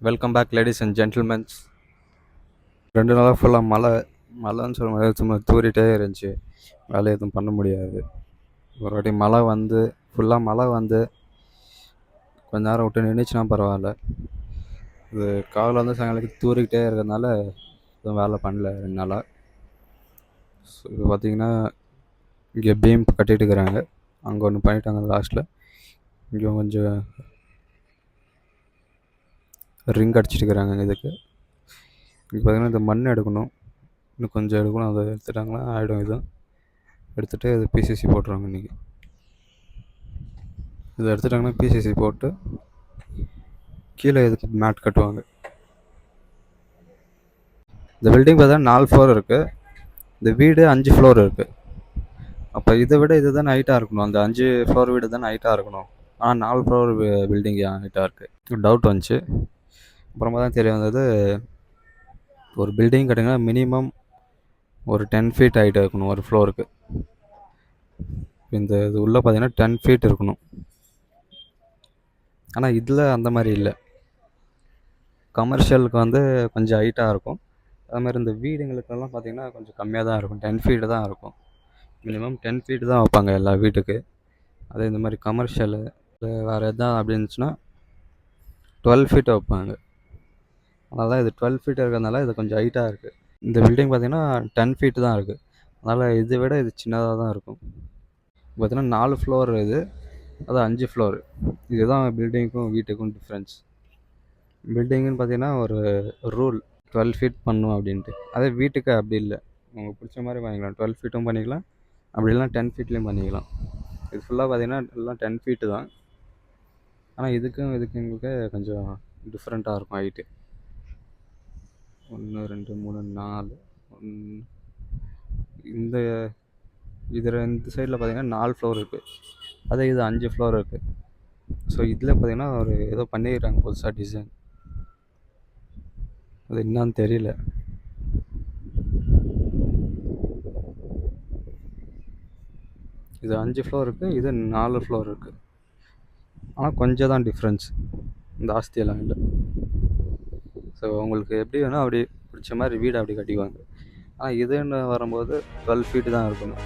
Welcome back ladies and gentlemens. 2 நாளாக ஃபுல்லாக மழைன்னு சொல்ல முடியாது, சும்மா தூறிட்டே இருந்துச்சு. வேலை எதுவும் பண்ண முடியாது. ஒரு வாட்டி மழை வந்து ஃபுல்லாக மழை வந்து கொஞ்ச நேரம் விட்டு நின்றுச்சுன்னா பரவாயில்ல. இது காலைல வந்து சாயங்காலத்துக்கு தூறிக்கிட்டே இருக்கிறதுனால எதுவும் வேலை பண்ணல 2 நாளாக. ஸோ இது பார்த்திங்கன்னா இங்கே பீம் கட்டிட்டு இருக்கிறாங்க. அங்கே ஒன்று பண்ணிட்டாங்க லாஸ்ட்டில். இங்கே கொஞ்சம் ரிங் அடிச்சிட்டு இருக்கிறாங்க. இதுக்கு இங்கே பார்த்திங்கன்னா இந்த மண் எடுக்கணும், இன்னும் கொஞ்சம் எடுக்கணும். அதை எடுத்துட்டாங்கன்னா ஆகிடும். இதுவும் எடுத்துகிட்டு இது பிசிசி போட்டுருவாங்க. இன்றைக்கி இதை எடுத்துட்டாங்கன்னா பிசிசி போட்டு கீழே இதுக்கு மேட் கட்டுவாங்க. இந்த பில்டிங் பார்த்தா 4 ஃப்ளோர் இருக்குது. இந்த வீடு 5 ஃப்ளோர் இருக்குது. அப்போ இதை விட இது தானே ஹைட்டாக இருக்கணும். அந்த 5 ஃப்ளோர் வீடு தானே ஹைட்டாக இருக்கணும். ஆனால் 4 ஃப்ளோர் பில்டிங் ஹைட்டாக இருக்குது. டவுட் வந்துச்சு. அப்புறமா தான் தெரிய வந்தது, ஒரு பில்டிங் கட்டிங்கன்னா மினிமம் ஒரு 10 ஃபீட் ஹைட்டாக இருக்கணும் ஒரு ஃப்ளோருக்கு. இந்த இது உள்ளே பார்த்தீங்கன்னா 10 ஃபீட் இருக்கணும். ஆனால் இதில் அந்த மாதிரி இல்லை. கமர்ஷியலுக்கு வந்து கொஞ்சம் ஹைட்டாக இருக்கும். அதுமாதிரி இந்த வீடுங்களுக்கெல்லாம் பார்த்திங்கன்னா கொஞ்சம் கம்மியாக தான் இருக்கும். 10 ஃபீட்டு தான் இருக்கும். மினிமம் 10 ஃபீட்டு தான் வைப்பாங்க எல்லா வீட்டுக்கு. அதே இந்த மாதிரி கமர்ஷியலு இல்லை வேறு எதாவது அப்படி இருந்துச்சுன்னா 12 ஃபீட் வைப்பாங்க. அதனால தான் இது 12 ஃபீட் இருக்கிறதுனால இது கொஞ்சம் ஹைட்டாக இருக்குது. இந்த பில்டிங் பார்த்திங்கன்னா 10 ஃபீட்டு தான் இருக்குது. அதனால் இதை விட இது சின்னதாக தான் இருக்கும். பார்த்திங்கன்னா 4 ஃப்ளோர் இது, அது 5 ஃப்ளோரு. இதுதான் பில்டிங்க்கும் வீட்டுக்கும் டிஃப்ரென்ஸ். பில்டிங்குன்னு பார்த்திங்கன்னா ஒரு ரூல் 12 ஃபீட் பண்ணணும் அப்படின்ட்டு. அதே வீட்டுக்கு அப்படி இல்லை, உங்களுக்கு பிடிச்ச மாதிரி பண்ணிக்கலாம். 12 ஃபீட்டும் பண்ணிக்கலாம், அப்படி இல்லைனா 10 ஃபீட்லேயும் பண்ணிக்கலாம். இது ஃபுல்லாக பார்த்திங்கன்னா எல்லாம் 10 ஃபீட்டு தான். ஆனால் இதுக்கும் எங்களுக்கு கொஞ்சம் டிஃப்ரெண்ட்டாக இருக்கும் ஹைட்டு. 1 2 3 4 இந்த இந்த சைடில் பார்த்திங்கன்னா 4 ஃப்ளோர் இருக்குது. அதே இது 5 ஃப்ளோர் இருக்குது. ஸோ இதில் பார்த்திங்கன்னா ஒரு ஏதோ பண்ணிடுறாங்க புதுசாக டிசைன். அது என்னான்னு தெரியல. இது 5 ஃப்ளோர் இருக்குது, இது 4 ஃப்ளோர் இருக்குது. ஆனால் கொஞ்சம் தான் டிஃப்ரென்ஸ், ஜாஸ்தியெல்லாம் இல்லை. ஸோ உங்களுக்கு எப்படி வேணும் அப்படி பிடிச்ச மாதிரி வீடு அப்படி கட்டிக்குவாங்க. ஆனால் இதுன்னு வரும்போது 12 ஃபீட்டு தான் இருக்கணும்.